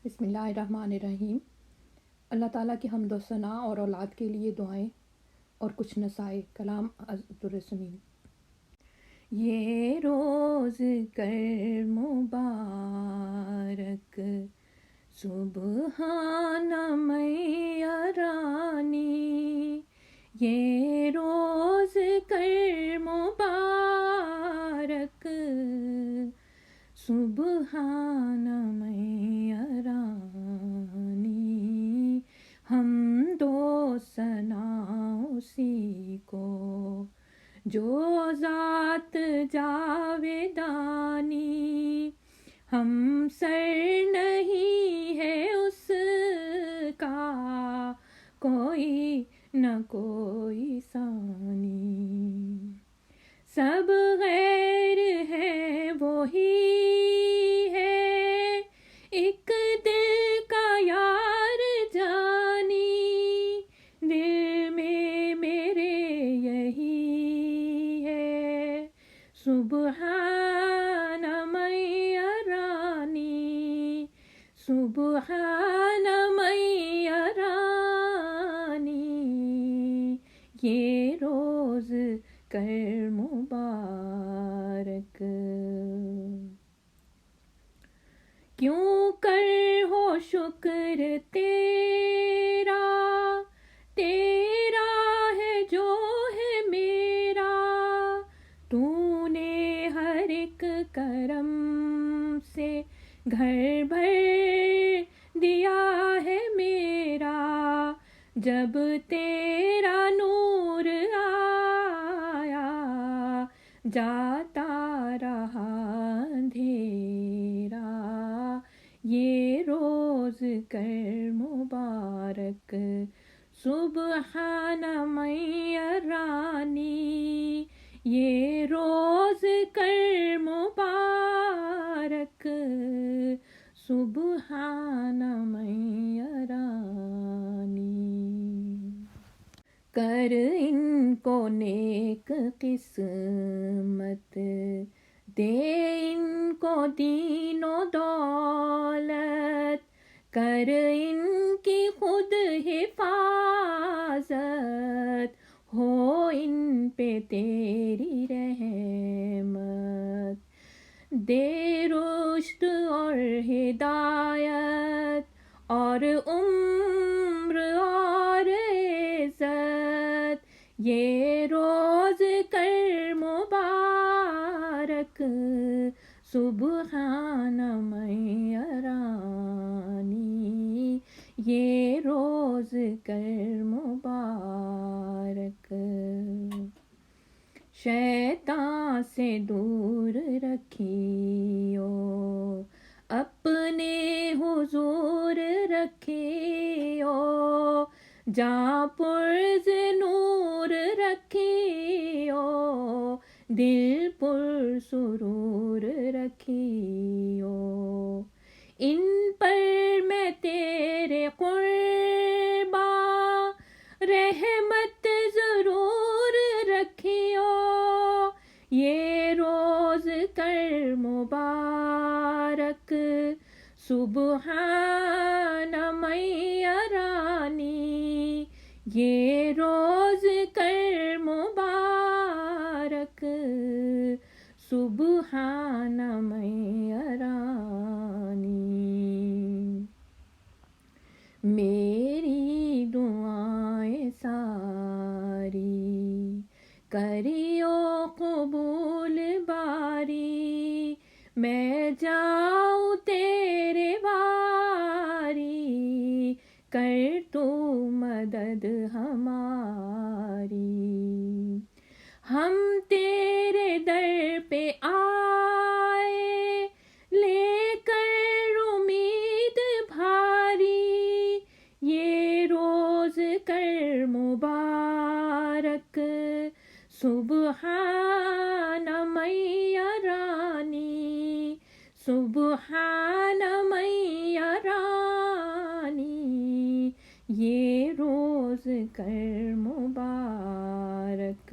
بسم اللہ الرحمن الرحیم۔ اللہ تعالیٰ کی حمد و ثنا اور اولاد کے لیے دعائیں اور کچھ نصائح۔ کلام عبدالرسمین۔ یہ روز کر مبارک سبحان میرانی، یہ روز کر مبارک سبحان میرانی، حمد و ثنا اسی کو جو ذات جاویدانی، ہم سر نہیں ہے اس کا کوئی نہ کوئی ثانی، سب غیر ہے وہی ہے ایک دل کا یار جانی، دل میں میرے یہی ہے سبحان میرانی، سبحان میرانی، یہ روز کر مبارک۔ کیوں کر ہو شکر تیرا، تیرا ہے جو ہے میرا، تو نے ہر ایک کرم سے گھر بھر دیا ہے میرا، جب تیرا نور آیا جاتا رہا اندھیرا، یہ روز کر مبارک سبحان میرانی، یہ روز کر مبارک سبحان میرانی، کر ان کو نیک قسمت، دے ان کو دین و دولت، کر ان کی خود حفاظت، ہو ان پہ تیری رحمت، دے رشد اور ہدایت اور عمر اور عزت، یہ روز کر مبارک سبحان میرانی، یہ روز کر مبارک، شیطان سے دور رکھیو اپنے حضور رکھیو، جاں پرز نور رکھیو، دل پر سرور رکھیو، ان پر میں تیرے قرباں رحمت ضرور رکھیو، یہ روز کر مبارک سبحان میرانی، یہ روز کر مبارک سبحان میرانی، میری دعائیں ساری کریو قبول باری، میں جاؤں تیرے باری، کر تو مدد ہماری، ہم تیرے در پہ آئے لے کر امید بھاری، یہ روز کر مبارک سبحان میرانی، سبحان میرانی، یہ روز کر مبارک،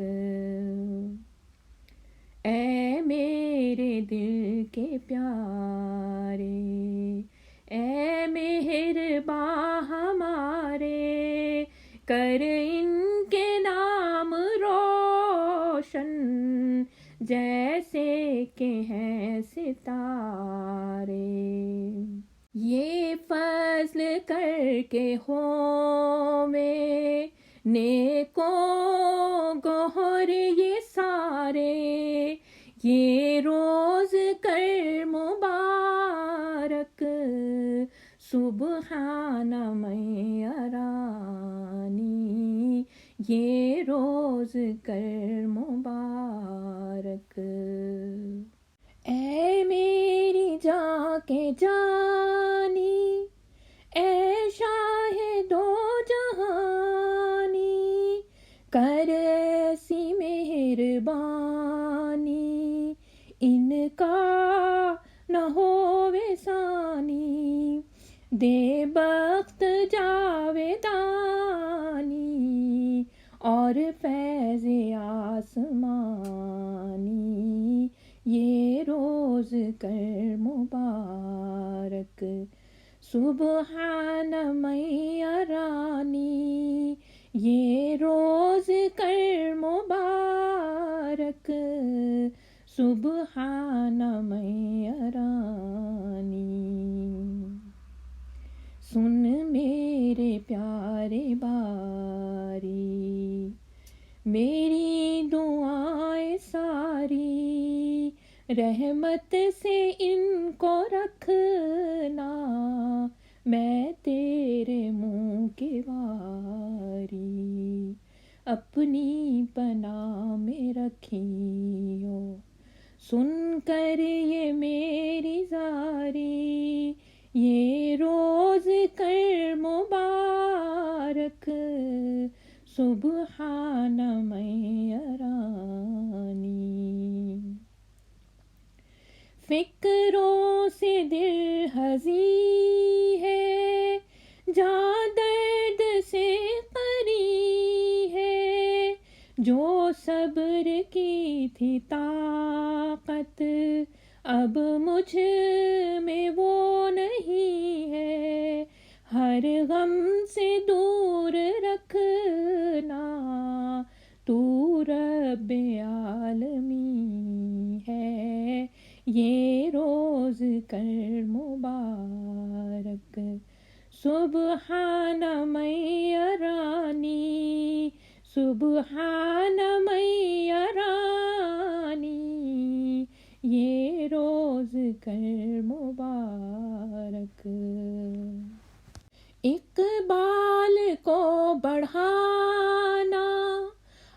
اے میرے دل کے پیارے، اے مہرباں ہمارے، کر ان کے نام روشن، جیسے کہ ہیں ستارے۔ یہ فضل کر کے ہو میں نیکوں گوہر یہ سارے، یہ روز کر مبارک، سبحان من ارانی، یہ روز کر مبارک۔ اے میری جاں کے جانی، اے شاہ دو جہانی، کر ایسی مہربانی، ان کا نہ ہووے ثانی، دے بخت جاویدانی، اور فیض آسمانی، یہ روز کر مبارک، سبحان من ارانی، یہ روز کر مبارک، سبحان من ارانی۔ سن میرے پیارے باری، میری دعائیں ساری، رحمت سے ان کو رکھنا، میں تیرے منہ کی واری، اپنی پناہ میں رکھیو، سن کر یہ میری زاری، یہ روز کر مبارک، سبحان من ارانی۔ فکروں سے دل ہزی ہے، جاں درد سے قری ہے، جو صبر کی تھی طاقت، اب مجھ میں وہ نہیں ہے، ہر غم سے دور رکھنا، تو رب عالمی ہے، یہ روز کر مبارک، سبحان من ارانی، سبحان من ارانی، یہ روز کر مبارک۔ اقبال کو بڑھانا،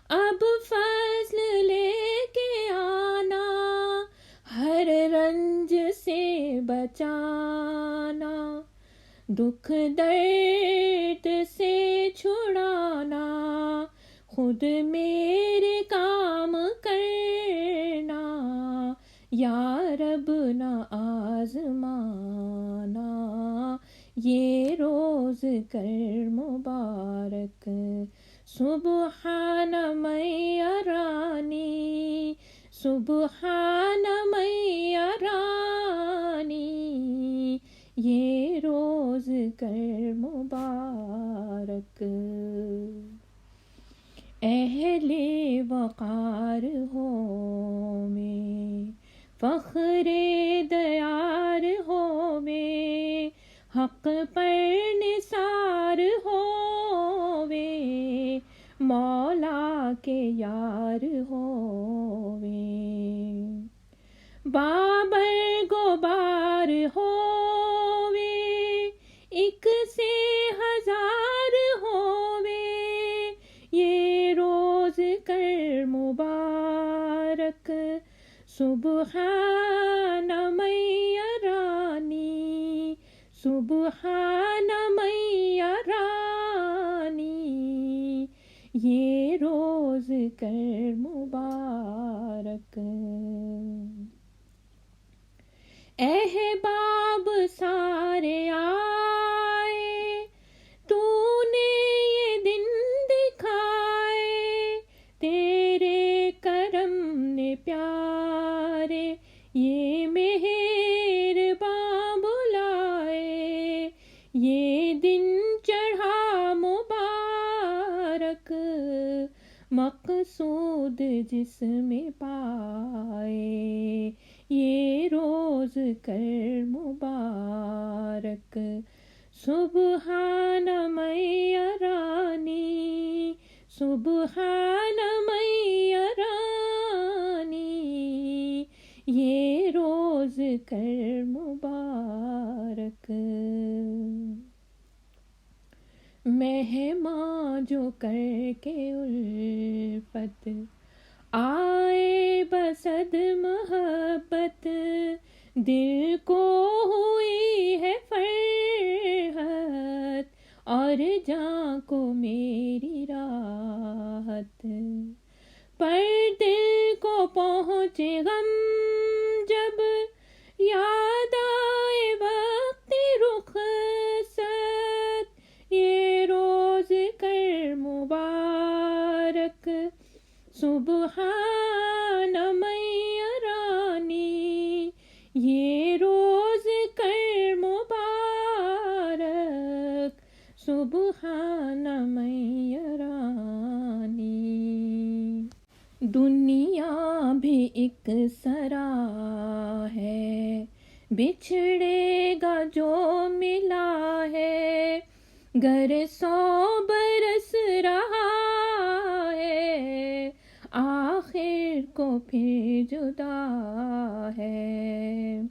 اب فضل لے کے آنا، ہر رنج سے بچانا، دکھ درد سے چھڑانا، خود میرے کام کرنا، یا رب نہ آزمانا، یہ روز کر مبارک، سبحان من ارانی، سبحان من ارانی، یہ روز کر مبارک۔ اہل وقار ہو میں، فخر دیار ہو میں، حق پر نثار ہووے، مولا کے یار ہووے، بابر گوبار ہووے، ایک سے ہزار ہووے، یہ روز کر مبارک، سبحان من ارانی، سبحان من ارانی، یہ روز کر مبارک۔ احباب سارے آئے، تو نے یہ دن دکھائے، تیرے کرم نے پیارے، یہ مہرباں بلائے، یہ دن چڑھا مبارک، مقصود جس میں پائے، یہ روز کر مبارک۔ سبحان میرانی، سبحان میرانی، یہ روز کر مبارک۔ مہماں جو کر کے الفت آئے بصد محبت، دل کو ہوئی ہے فرحت اور جاں کو میری راحت، پر دل کو پہنچے غم جب یاد آئے وقت رخصت، یہ روز کر مبارک۔ سبحان میرانی، یہ روز کر مبارک۔ سبحان میرانی۔ دنیا بھی ایک سرا ہے، بچھڑے گا جو ملا ہے، گر 100 برس رہا ہے، آخر کو پھر جدا ہے۔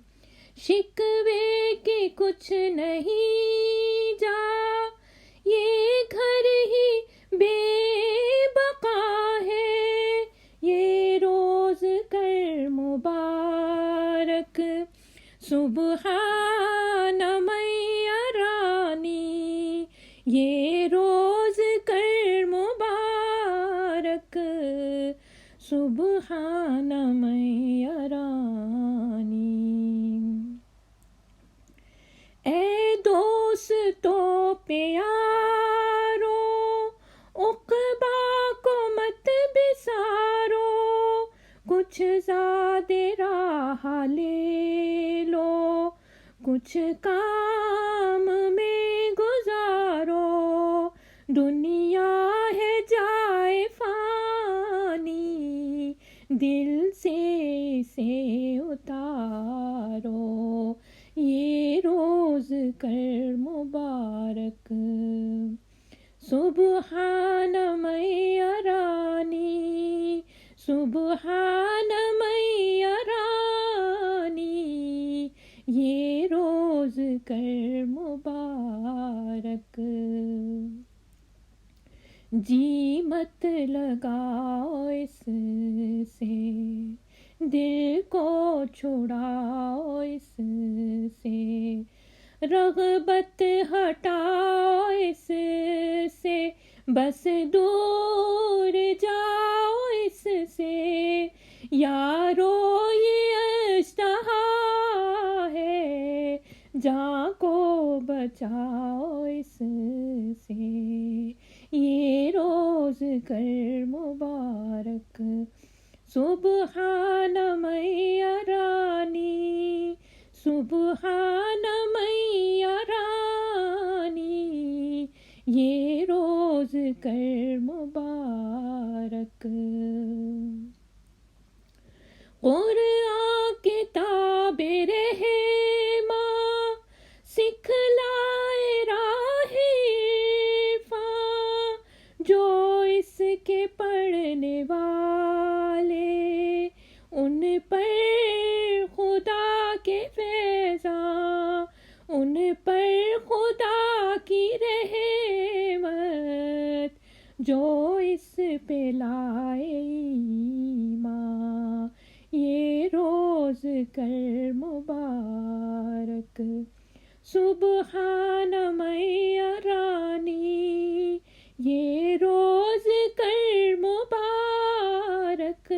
شکوے کی کچھ نہیں جا، یہ گھر ہی بے بقا ہے، یہ روز کر مبارک۔ سبحان میرانی، یہ روز کر مبارک۔ سبحان میرانی۔ اے دوستو پیارو، عقبا کو مت بسارو، کچھ زیادہ راہ لے لو، کچھ کام میں گزارو، دنیا ہے جائے فانی، دل سے اسے اتارو، یہ روز کر مبارک۔ سبحان میرانی، سبحان میرانی، یہ روز کر مبارک۔ جی مت لگاؤ اس سے، دل کو چھڑاؤ اس سے، رغبت ہٹاؤ اس سے، بس دور جاؤ اس سے، یارو یہ اشتہا ہے، جاں کو بچاؤ اس سے، یہ روز کر مبارک۔ سبحان میرانی، سبحان میرانی، یہ روز کر مبارک۔ قرآن کتاب رہنما سکھلائے راہ عرفاں، جو اس کے پڑھنے والے، ان پر خدا کے فیضاں، ان پر خدا کی رحمت، جو اس پہ لائے ایمان، یہ روز کر مبارک۔ سبحان میرانی، یہ روز کر مبارک۔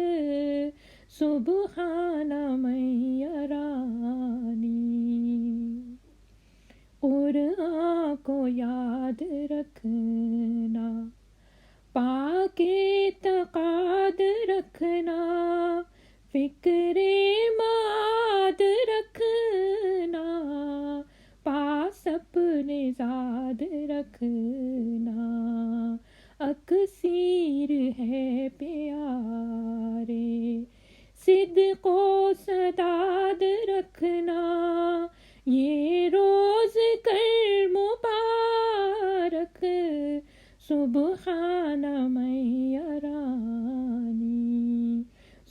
سبحان میرانی۔ قرآن کو یاد رکھنا، پاک اعتقاد رکھنا، فکر معاد رکھنا، پاس اپنے اپنے زاد رکھنا، اکسیر ہے پیارے، صدق و سداد رکھنا، یہ روز کر مبارک، سبحان من یرانی،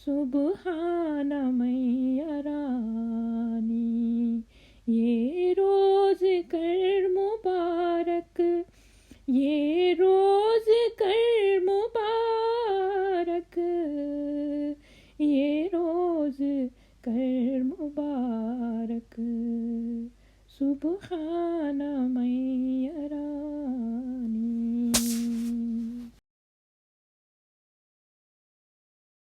سبحان من یرانی، یہ روز کر مبارک، یہ روز کر مبارک، یہ روز کر مبارک، سبحان